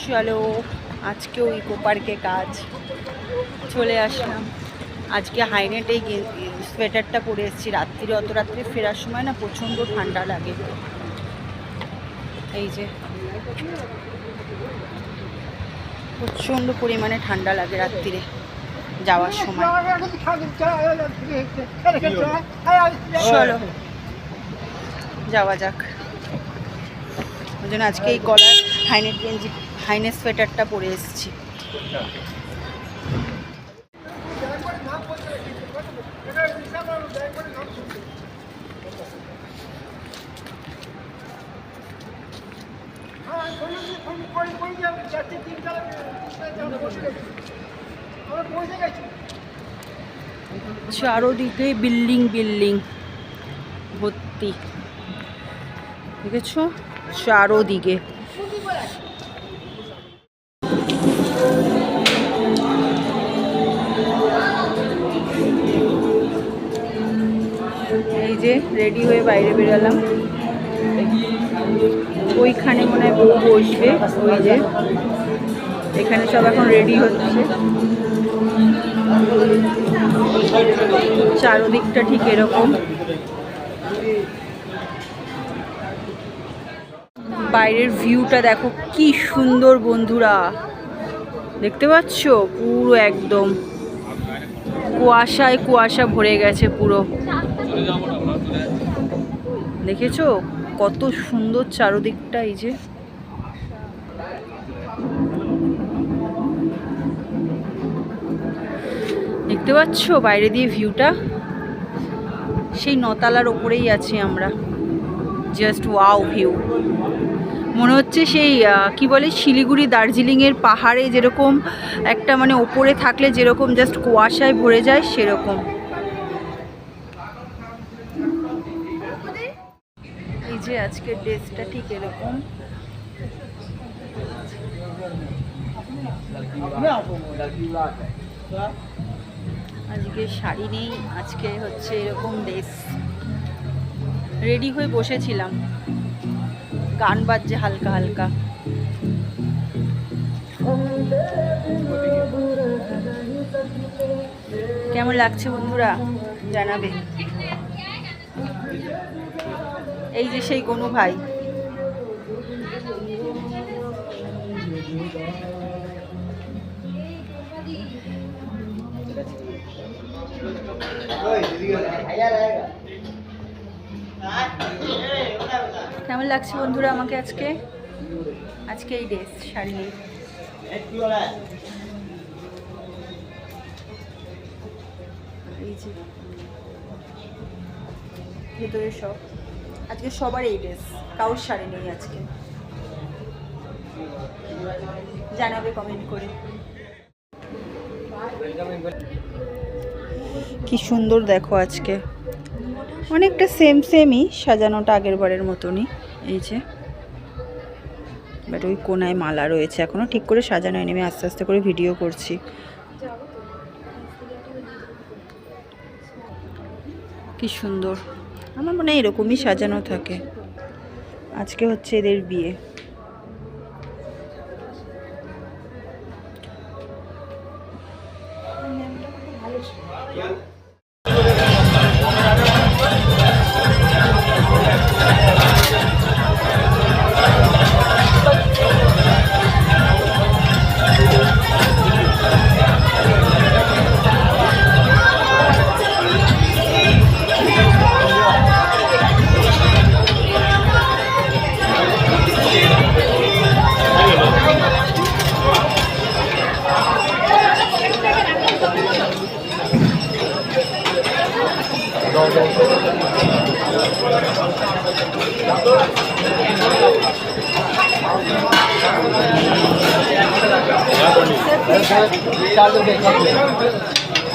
চলো আজকেও ইকো পার্কে কাজ, চলে আসলাম। আজকে হাইনেট এই সোয়েটারটা পরে এসেছি। রাত্রিরে অত রাত্রে ফেরার সময় না প্রচণ্ড ঠান্ডা লাগে। এই যে প্রচণ্ড পরিমাণে ঠান্ডা লাগে রাত্রিরে যাওয়ার সময়। চলো যাওয়া যাক। ওই জন্য আজকে এই গলার হাইনেট সোয়েটারটা পরে এসেছি। চারোদিকে বিল্ডিং বিল্ডিং ভর্তি, দেখেছো চারোদিকে। এই যে রেডি হয়ে বাইরে বেরোলাম। ওইখানে মনে হয় বউ বসবে, ওই যে এখানে সব এখন রেডি হচ্ছে। চারদিকটা ঠিক এরকম। বাইরের ভিউটা দেখো কি সুন্দর বন্ধুরা, দেখতে পাচ্ছ? পুরো একদম কুয়াশায় কুয়াশা ভরে গেছে পুরো, দেখেছো কত সুন্দর চারদিকটা। এই যে দেখতে পাচ্ছ বাইরে দিয়ে ভিউটা, সেই নতালার ওপরেই আছি আমরা। জাস্ট ওয়াও ভিউ, মনে হচ্ছে সেই কি বলে শিলিগুড়ি দার্জিলিংয়ের পাহাড়ে যেরকম একটা মানে ওপরে থাকলে যেরকম জাস্ট কুয়াশায় ভরে যায় সেরকম। এই যে আজকের ড্রেসটা ঠিক এরকম। আজকে শাড়ি নেই, আজকে হচ্ছে এরকম ড্রেস। রেডি হয়ে বসেছিলাম, গান বাজছে হালকা হালকা। কেমন লাগছে বন্ধুরা জানাবে। এই যে সেই গনু ভাই, কেমন লাগছে বন্ধুরা আমাকে আজকে? আজকে এই ড্রেস শাড়ি নেই। এই যে ভেতরে সব, আজকে সবার এই ড্রেস, কারোর শাড়ি নেই আজকে। জানাবে কমেন্ট করে। কি সুন্দর দেখো আজকে, অনেকটা সেমই সাজানোটা আগের বারের মতনই। এই যে বাট ওই কোনায় মালা রয়েছে, এখনো ঠিক করে সাজানো হয়নি। আমি আস্তে আস্তে করে ভিডিও করছি। কি সুন্দর, আমার মনে হয় এরকমই সাজানো থাকে। আজকে হচ্ছে এদের বিয়ে।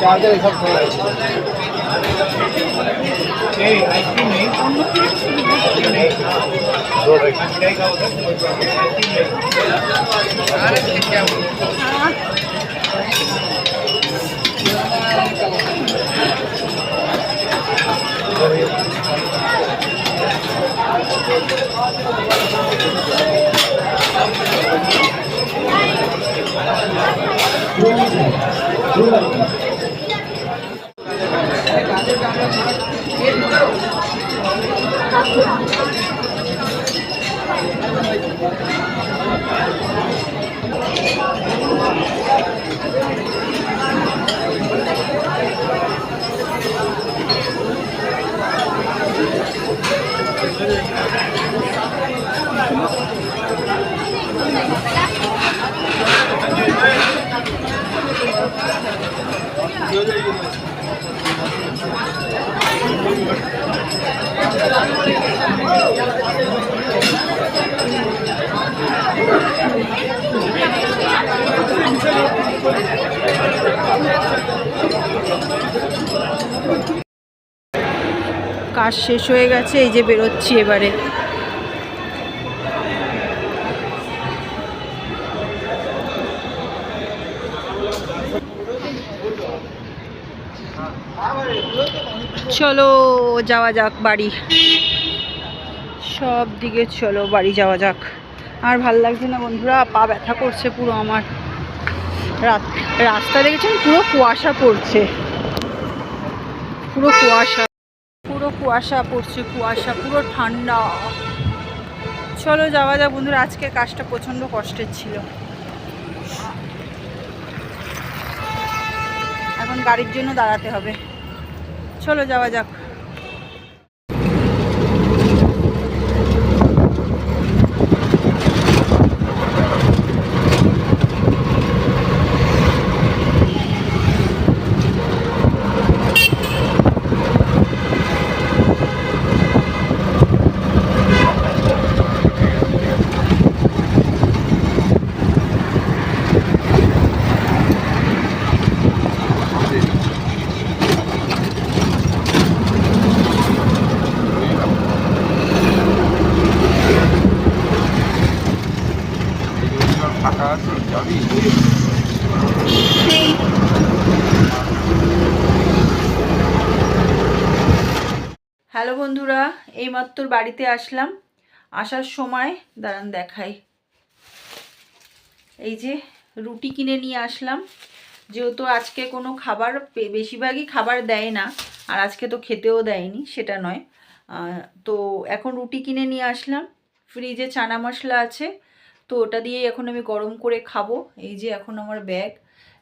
चार्जर सब खोला है। आइसक्रीम नहीं, दो কাজ শেষ হয়ে গেছে, এই যে বেরোচ্ছি এবারে। চলো যাওয়া যাক বাড়ি, সব দিকে চলো বাড়ি যাওয়া যাক। আর ভাল লাগছে না বন্ধুরা, পা ব্যথা করছে পুরো আমার। রাস্তা দেখেছেন পুরো কুয়াশা পড়ছে, পুরো কুয়াশা, পুরো কুয়াশা পড়ছে, কুয়াশা পুরো ঠান্ডা। চলো যাওয়া যাক বন্ধুরা, আজকের কাজটা প্রচণ্ড কষ্টের ছিল। এখন গাড়ির জন্য দাঁড়াতে হবে, চলো যাওয়া যাক। হ্যালো বন্ধুরা, এইমাত্র বাড়িতে আসলাম। আসার সময় দাঁড়ান দেখাই, এই যে রুটি কিনে নিয়ে আসলাম। যেহেতু আজকে কোনো খাবার, বেশিরভাগই খাবার দেয় না, আর আজকে তো খেতেও দেয়নি, সেটা নয়। তো এখন রুটি কিনে নিয়ে আসলাম। ফ্রিজে চানা মশলা আছে, তো ওটা দিয়ে এখন আমি গরম করে খাবো। এই যে এখন আমার ব্যাগ,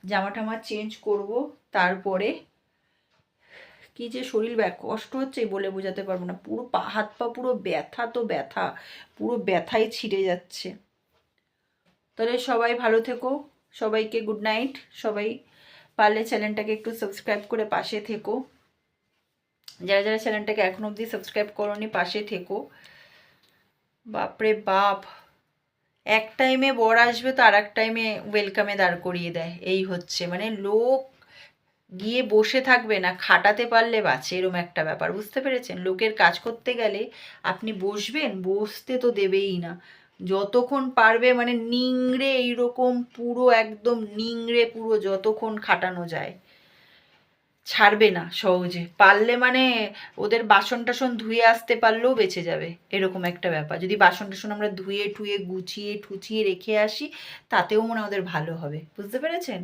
জামা টামা চেঞ্জ করব, তারপরে কি যে শরীর কষ্ট হচ্ছে বলে বোঝাতে পারবো না। পুরো পা হাত পা পুরো ব্যথা, তো ব্যথা, পুরো ব্যথায় ছিঁড়ে যাচ্ছে। তাহলে সবাই ভালো থেকো, সবাইকে গুড নাইট। সবাই পারলে চ্যানেলটাকে একটু সাবস্ক্রাইব করে পাশে থেকো। যারা যারা চ্যানেলটাকে এখন অবধি সাবস্ক্রাইব করোনি পাশে থেকো। বাপরে বাপ, এক টাইমে বর আসবে তো আর এক টাইমে ওয়েলকামে দাঁড় করিয়ে দেয়। এই হচ্ছে মানে, লোক গিয়ে বসে থাকবে না, খাটাতে পারলে বাঁচে, এরম একটা ব্যাপার, বুঝতে পেরেছেন? লোকের কাজ করতে গেলে আপনি বসবেন, বসতে তো দেবেই না। যতক্ষণ পারবে মানে নিংড়ে, এইরকম পুরো একদম নিংড়ে পুরো যতক্ষণ খাটানো যায়, ছাড়বে না সহজে। পারলে মানে ওদের বাসন টাসন ধুয়ে আসতে পারলেও বেঁচে যাবে, এরকম একটা ব্যাপার। যদি বাসন টাসন আমরা ধুয়ে টুয়ে গুছিয়ে ঠুচিয়ে রেখে আসি, তাতেও মনে ওদের ভালো হবে, বুঝতে পেরেছেন?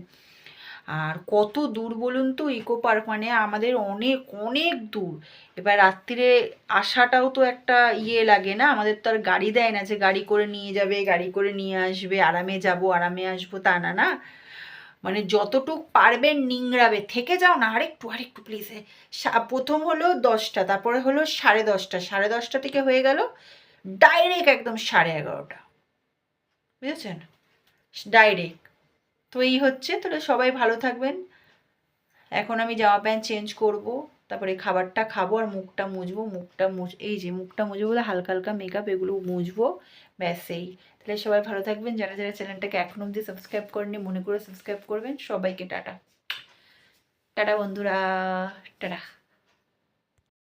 আর কত দূর বলুন তো ইকো পার্ক, মানে আমাদের অনেক অনেক দূর। এবার রাত্রিরে আসাটাও তো একটা লাগে না, আমাদের তো আর গাড়ি দেয় না যে গাড়ি করে নিয়ে যাবে, গাড়ি করে নিয়ে আসবে, আরামে যাব আরামে আসবো, তা না না। মানে যতটুক পারবেন নিংড়াবে, থেকে যাও না আরেকটু আরেকটু প্লিজ। প্রথম হলো 10টা, তারপরে হলো 10:30, 10:30 থেকে হয়ে গেল ডাইরেক্ট একদম 11:30, বুঝেছেন? ডাইরেক্ট। তো এই হচ্ছে। তাহলে সবাই ভালো থাকবেন। এখন আমি জামা প্যান্ট চেঞ্জ করব, তারপরে খাবারটা খাবো আর মুখটা মুছবো। এই যে মুখটা মুছবো বলে হালকা হালকা মেকআপ, এগুলো মুছবো, ব্যাস এই। তাহলে সবাই ভালো থাকবেন। যারা যারা চ্যানেলটাকে এখন অবধি সাবস্ক্রাইব করেননি মনে করে সাবস্ক্রাইব করবেন। সবাইকে টাটা টাটা বন্ধুরা, টাটা।